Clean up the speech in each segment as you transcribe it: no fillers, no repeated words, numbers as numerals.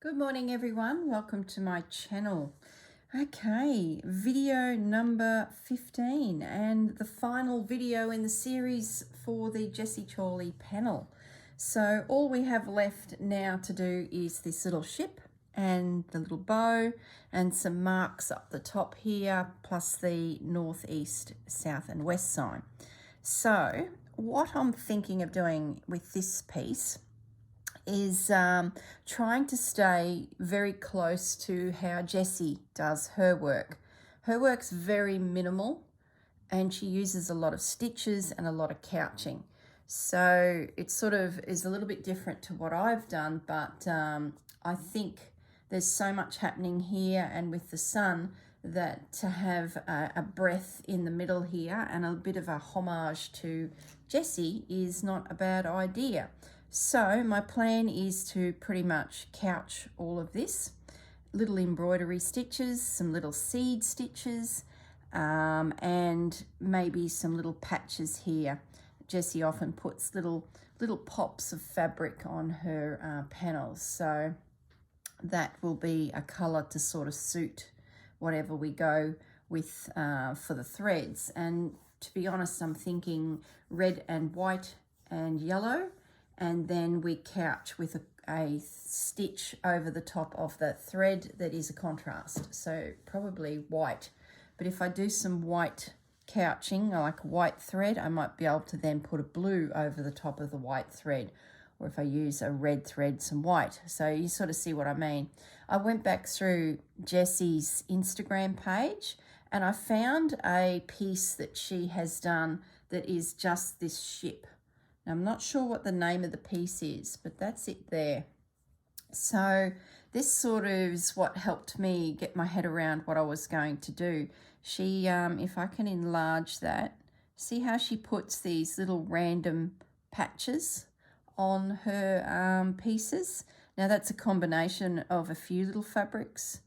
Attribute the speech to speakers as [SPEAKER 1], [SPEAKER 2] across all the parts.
[SPEAKER 1] Good morning everyone, welcome to my channel. Okay, video number 15 and the final video in the series for the Jessie Chorley panel. So all we have left now to do is this little ship and the little bow and some marks up the top here, plus the northeast, south and west sign. So what I'm thinking of doing with this piece is trying to stay very close to how Jessie does her work. Her work's very minimal and she uses a lot of stitches and a lot of couching. So it sort of is a little bit different to what I've done, but I think there's so much happening here and with the sun that to have a breath in the middle here and a bit of a homage to Jessie is not a bad idea. So my plan is to pretty much couch all of this, little embroidery stitches, some little seed stitches, and maybe some little patches here. Jessie often puts little pops of fabric on her panels, so that will be a colour to sort of suit whatever we go with for the threads. And to be honest, I'm thinking red and white and yellow, and then we couch with a stitch over the top of the thread that is a contrast, so probably white. But if I do some white couching, like white thread, I might be able to then put a blue over the top of the white thread, or if I use a red thread, some white. So you sort of see what I mean. I went back through Jessie's Instagram page and I found a piece that she has done that is just this ship. Now, I'm not sure what the name of the piece is, but that's it there. So this sort of is what helped me get my head around what I was going to do. She, if I can enlarge that, see how she puts these little random patches on her pieces. Now that's a combination of a few little fabrics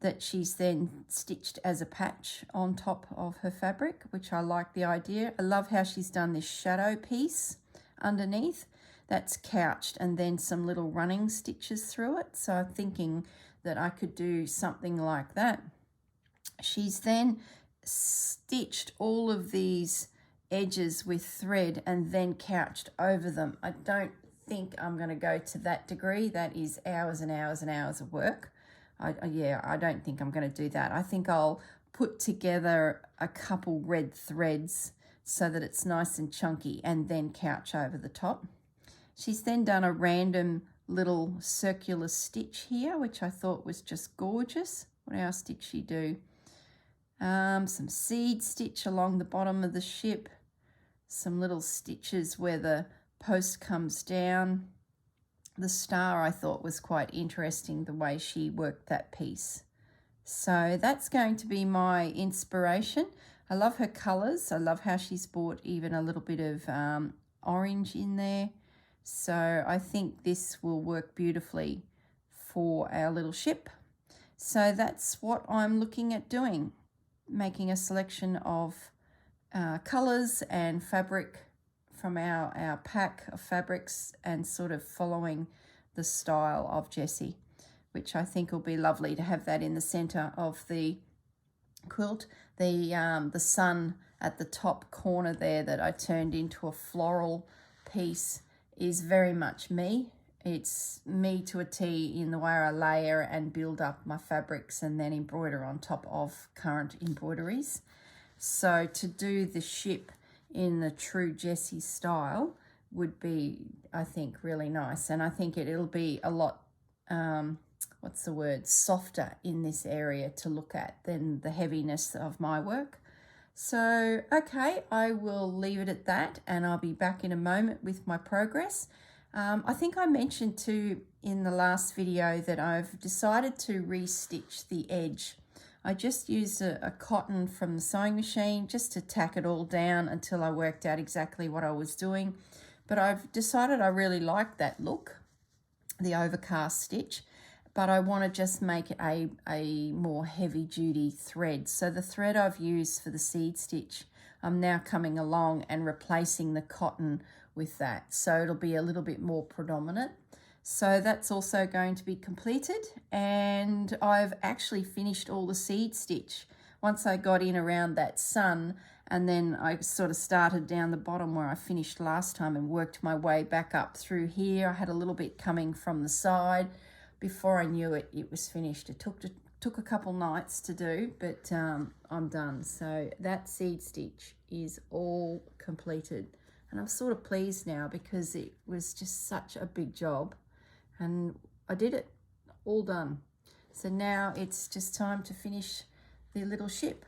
[SPEAKER 1] that she's then stitched as a patch on top of her fabric, which I like the idea. I love how she's done this shadow piece underneath that's couched and then some little running stitches through it. So I'm thinking that I could do something like that. She's then stitched all of these edges with thread and then couched over them. I don't think I'm going to go to that degree. That is hours and hours and hours of work. I don't think I'm going to do that. I think I'll put together a couple red threads so that it's nice and chunky and then couch over the top. She's then done a random little circular stitch here, which I thought was just gorgeous. What else did she do? Some seed stitch along the bottom of the ship, some little stitches where the post comes down. The star I thought was quite interesting, the way she worked that piece. So that's going to be my inspiration. I love her colours. I love how she's brought even a little bit of orange in there. So I think this will work beautifully for our little ship. So that's what I'm looking at doing, making a selection of colours and fabric from our pack of fabrics and sort of following the style of Jessie, which I think will be lovely to have that in the centre of the quilt. The sun at the top corner there that I turned into a floral piece is very much me. It's me to a T in the way I layer and build up my fabrics and then embroider on top of current embroideries. So to do the ship in the true Jessie style would be, I think, really nice. And I think it'll be a lot, softer in this area to look at than the heaviness of my work. So, okay, I will leave it at that and I'll be back in a moment with my progress. I think I mentioned too in the last video that I've decided to restitch the edge. I just used a cotton from the sewing machine just to tack it all down until I worked out exactly what I was doing. But I've decided I really like that look, the overcast stitch, but I want to just make it a more heavy duty thread. So the thread I've used for the seed stitch, I'm now coming along and replacing the cotton with that. So it'll be a little bit more predominant. So that's also going to be completed, and I've actually finished all the seed stitch once I got in around that sun, and then I sort of started down the bottom where I finished last time and worked my way back up through here. I had a little bit coming from the side. Before I knew it, it was finished. It took a couple nights to do, but I'm done. So that seed stitch is all completed, and I'm sort of pleased now because it was just such a big job. And I did it, all done. So now it's just time to finish the little ship,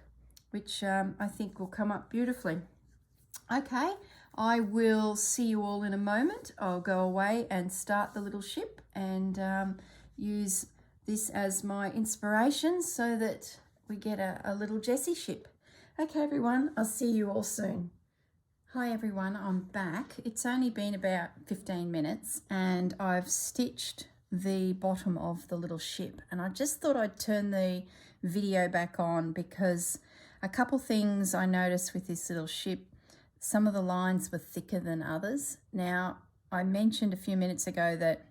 [SPEAKER 1] which I think will come up beautifully. Okay, I will see you all in a moment. I'll go away and start the little ship and use this as my inspiration so that we get a little Jessie ship. Okay, everyone, I'll see you all soon. Hi everyone, I'm back. It's only been about 15 minutes and I've stitched the bottom of the little ship, and I just thought I'd turn the video back on because a couple things I noticed with this little ship. Some of the lines were thicker than others. Now, I mentioned a few minutes ago that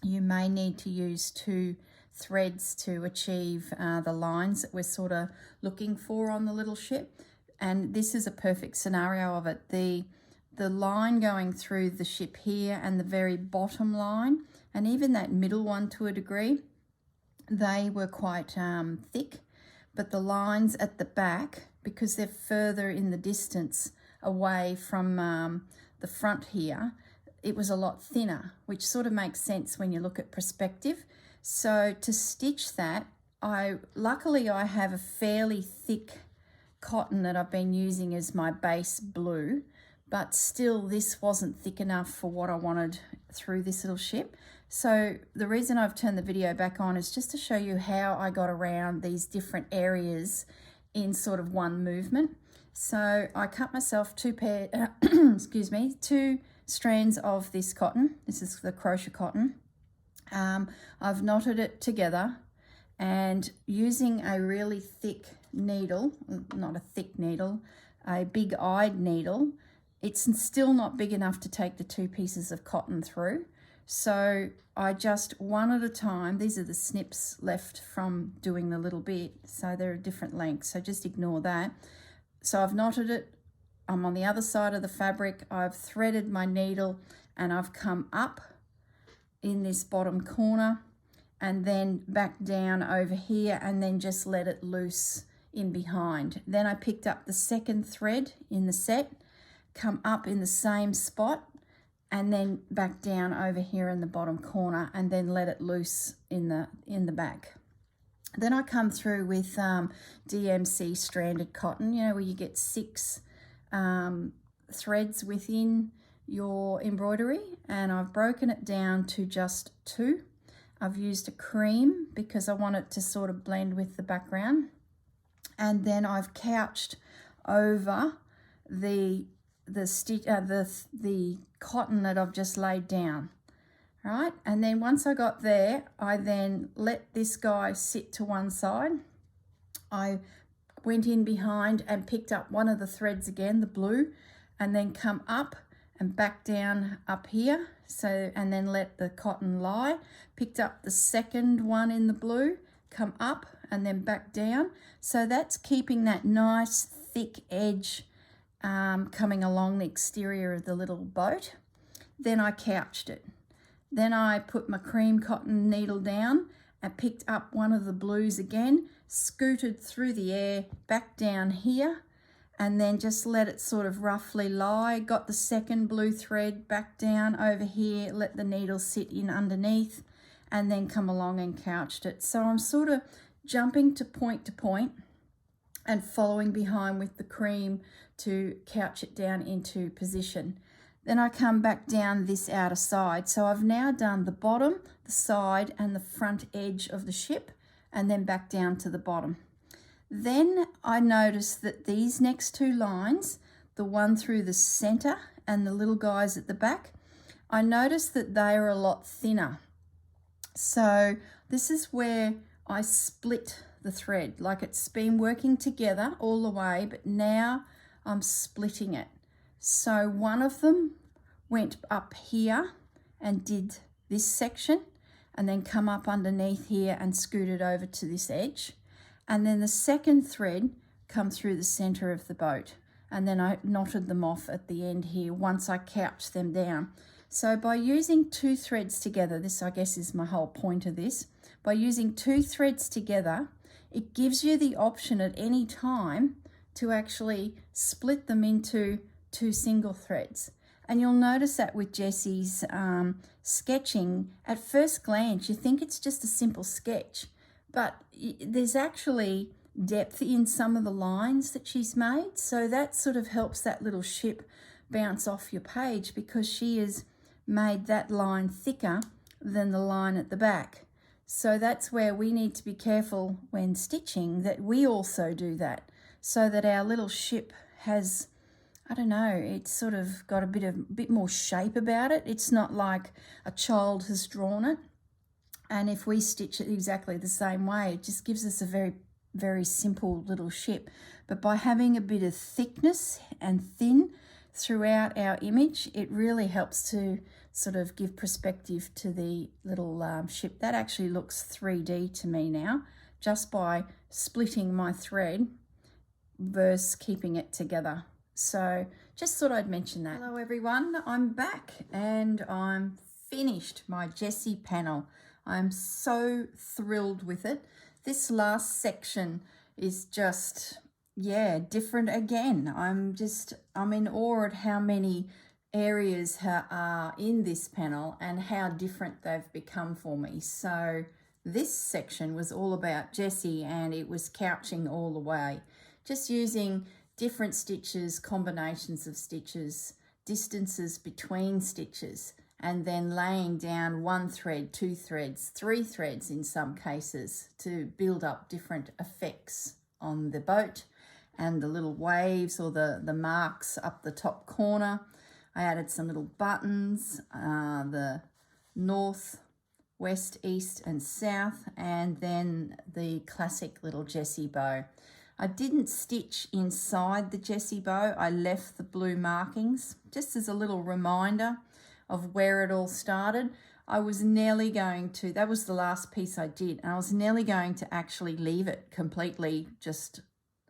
[SPEAKER 1] you may need to use 2 threads to achieve the lines that we're sort of looking for on the little ship. And this is a perfect scenario of it. The line going through the ship here and the very bottom line, and even that middle one to a degree, they were quite thick. But the lines at the back, because they're further in the distance away from the front here, it was a lot thinner, which sort of makes sense when you look at perspective. So to stitch that, luckily I have a fairly thick cotton that I've been using as my base blue, but still this wasn't thick enough for what I wanted through this little ship. So the reason I've turned the video back on is just to show you how I got around these different areas in sort of one movement. So I cut myself 2 strands of this cotton. This is the crochet cotton. I've knotted it together, and using a really thick needle, not a thick needle, a big-eyed needle, it's still not big enough to take the 2 pieces of cotton through. So I just one at a time, these are the snips left from doing the little bit, so they're a different length, so just ignore that. So I've knotted it, I'm on the other side of the fabric, I've threaded my needle, and I've come up in this bottom corner and then back down over here and then just let it loose in behind. Then I picked up the second thread in the set, come up in the same spot, and then back down over here in the bottom corner and then let it loose in the back. Then I come through with DMC stranded cotton, you know, where you get 6 threads within your embroidery, and I've broken it down to just 2. I've used a cream because I want it to sort of blend with the background, and then I've couched over the cotton that I've just laid down, right? And then once I got there, I then let this guy sit to one side. I went in behind and picked up one of the threads again, the blue, and then come up and back down up here, so, and then let the cotton lie. Picked up the second one in the blue, come up and then back down. So that's keeping that nice thick edge coming along the exterior of the little boat. Then I couched it. Then I put my cream cotton needle down and picked up one of the blues again, scooted through the air back down here, and then just let it sort of roughly lie. Got the second blue thread back down over here, let the needle sit in underneath, and then come along and couched it. So I'm sort of jumping to point and following behind with the cream to couch it down into position. Then I come back down this outer side. So I've now done the bottom, the side, and the front edge of the ship, and then back down to the bottom. Then I noticed that these next 2 lines, the one through the center and the little guys at the back, I noticed that they are a lot thinner. So this is where I split the thread, like it's been working together all the way, but now I'm splitting it. So one of them went up here and did this section and then come up underneath here and scoot it over to this edge. And then the second thread come through the center of the boat. And then I knotted them off at the end here once I couched them down. So by using 2 threads together, this I guess is my whole point of this, by using 2 threads together, it gives you the option at any time to actually split them into 2 single threads. And you'll notice that with Jessie's sketching, at first glance, you think it's just a simple sketch, but there's actually depth in some of the lines that she's made. So that sort of helps that little ship bounce off your page, because she has made that line thicker than the line at the back. So that's where we need to be careful when stitching, that we also do that, so that our little ship has, I don't know, it's sort of got a bit more shape about it. It's not like a child has drawn it. And if we stitch it exactly the same way, it just gives us a very, very simple little ship. But by having a bit of thickness and thin throughout our image, it really helps to sort of give perspective to the little ship. That actually looks 3D to me now, just by splitting my thread versus keeping it together. So just thought I'd mention that. Hello everyone, I'm back and I'm finished my Jessie panel. I'm so thrilled with it. This last section is just, yeah, different again. I'm in awe at how many areas are in this panel and how different they've become for me. So this section was all about Jessie, and it was couching all the way, just using different stitches, combinations of stitches, distances between stitches, and then laying down 1 thread, 2 threads, 3 threads in some cases to build up different effects on the boat and the little waves or the marks up the top corner. I added some little buttons, the north, west, east and south, and then the classic little Jessie bow. I didn't stitch inside the Jessie bow. I left the blue markings just as a little reminder of where it all started. I was nearly going to, that was the last piece I did, and I was nearly going to actually leave it completely just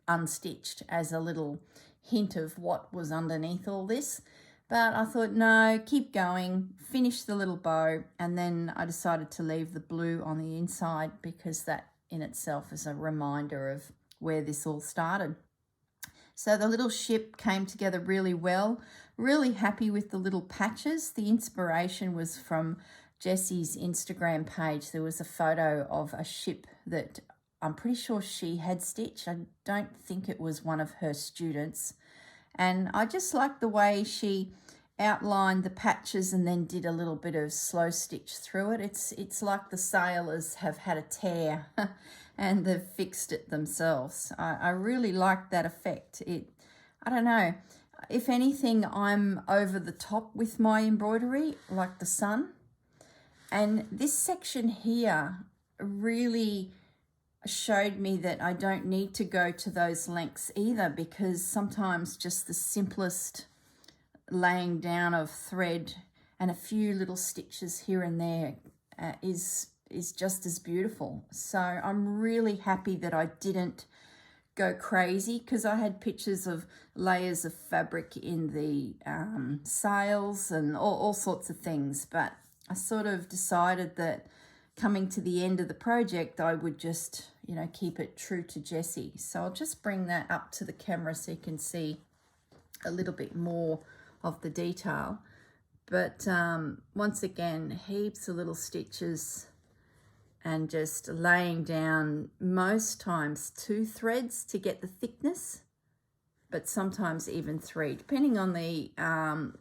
[SPEAKER 1] unstitched as a little hint of what was underneath all this. But I thought, no, keep going, finish the little bow, and then I decided to leave the blue on the inside, because that in itself is a reminder of where this all started. So the little ship came together really well. Really happy with the little patches. The inspiration was from Jessie's Instagram page. There was a photo of a ship that I'm pretty sure she had stitched. I don't think it was one of her students. And I just like the way she outlined the patches and then did a little bit of slow stitch through it. It's like the sailors have had a tear and they've fixed it themselves. I really like that effect. I don't know, if anything, I'm over the top with my embroidery, like the sun. And this section here really showed me that I don't need to go to those lengths either, because sometimes just the simplest laying down of thread and a few little stitches here and there is just as beautiful. So I'm really happy that I didn't go crazy, because I had pictures of layers of fabric in the sails and all sorts of things, but I sort of decided that coming to the end of the project, I would just, you know, keep it true to Jessie. So I'll just bring that up to the camera so you can see a little bit more of the detail. But once again, heaps of little stitches and just laying down most times 2 threads to get the thickness, but sometimes even 3, depending on the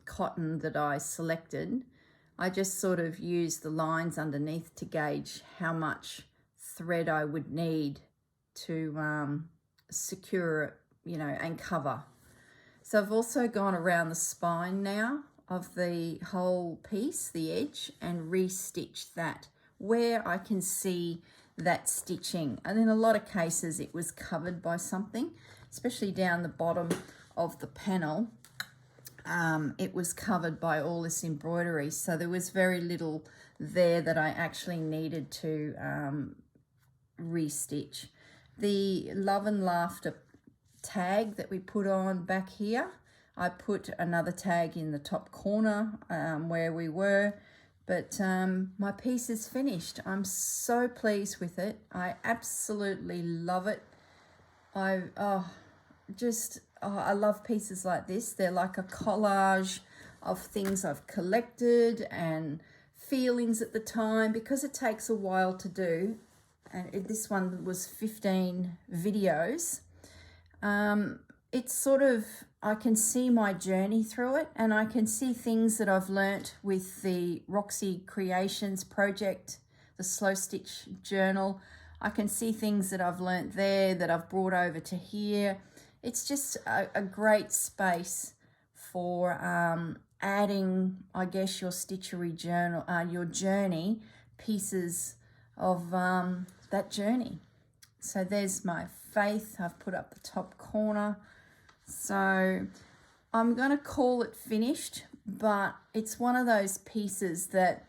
[SPEAKER 1] cotton that I selected. I just sort of used the lines underneath to gauge how much thread I would need to secure it, you know, and cover. So I've also gone around the spine now of the whole piece, the edge, and re-stitched that where I can see that stitching. And in a lot of cases it was covered by something, especially down the bottom of the panel. it was covered by all this embroidery, so there was very little there that I actually needed to restitch. The Love and Laughter tag that we put on back here, I put another tag in the top corner where we were, but my piece is finished. I'm so pleased with it. I absolutely love it. I love pieces like this. They're like a collage of things I've collected and feelings at the time, because it takes a while to do. And this one was 15 videos. It's sort of, I can see my journey through it, and I can see things that I've learnt with the Roxy Creations project, the Slow Stitch Journal. I can see things that I've learnt there that I've brought over to here. It's just a great space for adding, I guess, your stitchery journal, your journey, pieces of that journey. So there's my faith. I've put up the top corner. So I'm going to call it finished, but it's one of those pieces that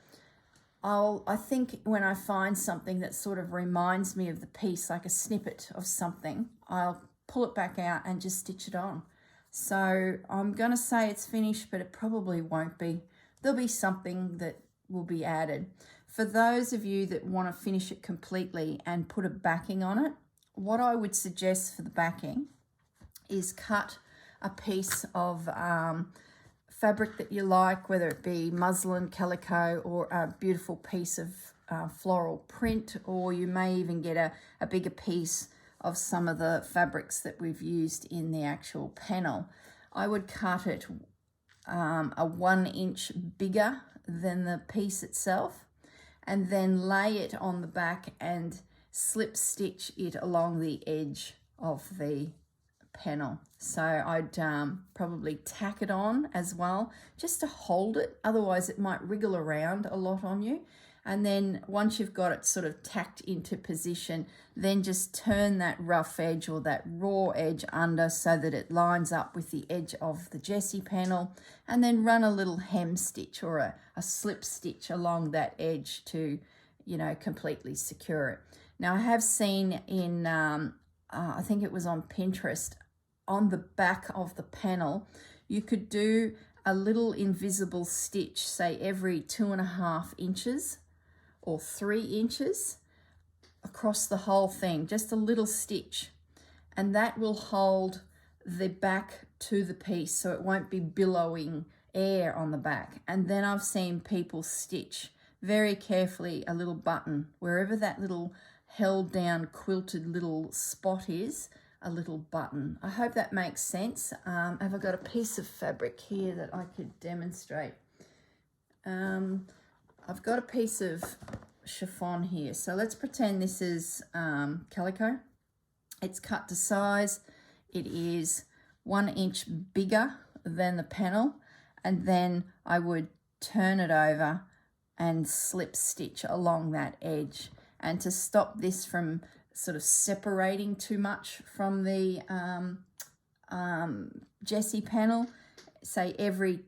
[SPEAKER 1] I think when I find something that sort of reminds me of the piece, like a snippet of something, I'll pull it back out and just stitch it on. So I'm going to say it's finished, but it probably won't be. There'll be something that will be added. For those of you that want to finish it completely and put a backing on it, what I would suggest for the backing is cut a piece of fabric that you like, whether it be muslin, calico, or a beautiful piece of floral print, or you may even get a bigger piece of some of the fabrics that we've used in the actual panel. I would cut it a 1 inch bigger than the piece itself, and then lay it on the back and slip stitch it along the edge of the panel. So I'd probably tack it on as well, just to hold it, otherwise it might wriggle around a lot on you. And then once you've got it sort of tacked into position, then just turn that rough edge or that raw edge under so that it lines up with the edge of the Jessie panel, and then run a little hem stitch or a slip stitch along that edge to, you know, completely secure it. Now I have seen in, I think it was on Pinterest, on the back of the panel, you could do a little invisible stitch, say every 2.5 inches or 3 inches across the whole thing, just a little stitch, and that will hold the back to the piece so it won't be billowing air on the back. And then I've seen people stitch very carefully a little button wherever that little held down quilted little spot is, a little button. I hope that makes sense. Have I got a piece of fabric here that I could demonstrate? I've got a piece of chiffon here. So let's pretend this is calico. It's cut to size. It is 1 inch bigger than the panel. And then I would turn it over and slip stitch along that edge. And to stop this from sort of separating too much from the Jessie panel, say every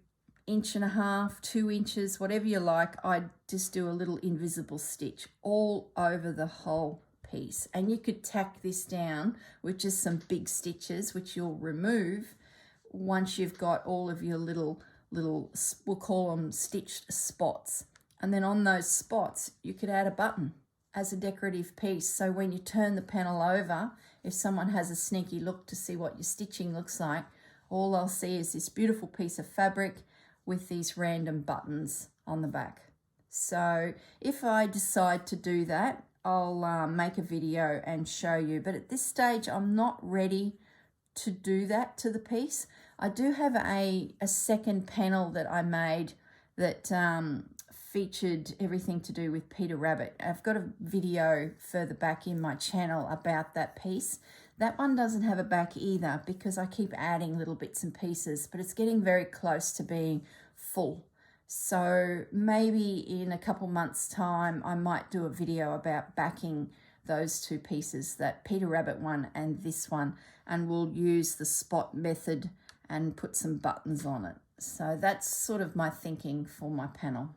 [SPEAKER 1] 1.5 inches, 2 inches, whatever you like, I'd just do a little invisible stitch all over the whole piece. And you could tack this down with just some big stitches, which you'll remove once you've got all of your little, we'll call them stitched spots. And then on those spots, you could add a button as a decorative piece. So when you turn the panel over, if someone has a sneaky look to see what your stitching looks like, all they'll see is this beautiful piece of fabric with these random buttons on the back. So if I decide to do that, I'll make a video and show you. But at this stage, I'm not ready to do that to the piece. I do have a second panel that I made that featured everything to do with Peter Rabbit. I've got a video further back in my channel about that piece. That one doesn't have a back either because I keep adding little bits and pieces, but it's getting very close to being full. So maybe in a couple months' time, I might do a video about backing those two pieces, that Peter Rabbit one and this one, and we'll use the spot method and put some buttons on it. So that's sort of my thinking for my panel.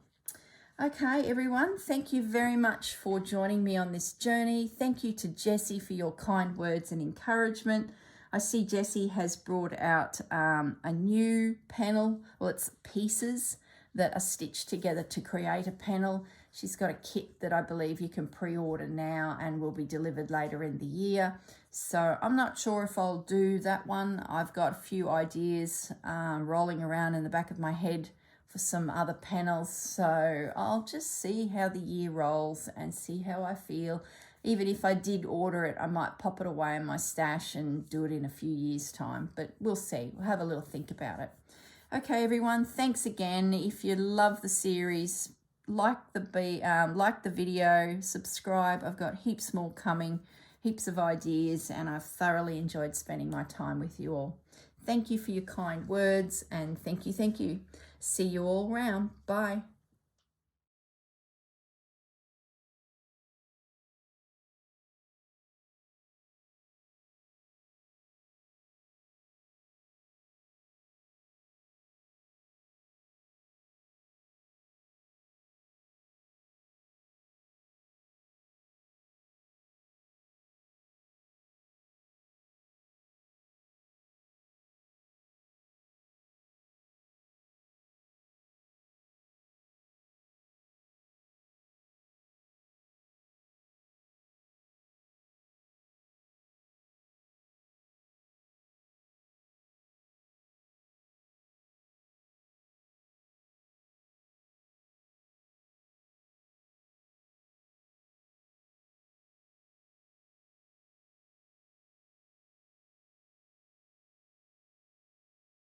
[SPEAKER 1] Okay, everyone, thank you very much for joining me on this journey. Thank you to Jessie for your kind words and encouragement. I see Jessie has brought out a new panel. Well, it's pieces that are stitched together to create a panel. She's got a kit that I believe you can pre-order now and will be delivered later in the year. So I'm not sure if I'll do that one. I've got a few ideas rolling around in the back of my head for some other panels, so I'll just see how the year rolls and see how I feel. Even if I did order it, I might pop it away in my stash and do it in a few years' time, but we'll see. We'll have a little think about it. Okay, everyone, thanks again. If you love the series, like the video, subscribe. I've got heaps more coming, heaps of ideas, and I've thoroughly enjoyed spending my time with you all. Thank you for your kind words, and thank you. See you all around. Bye.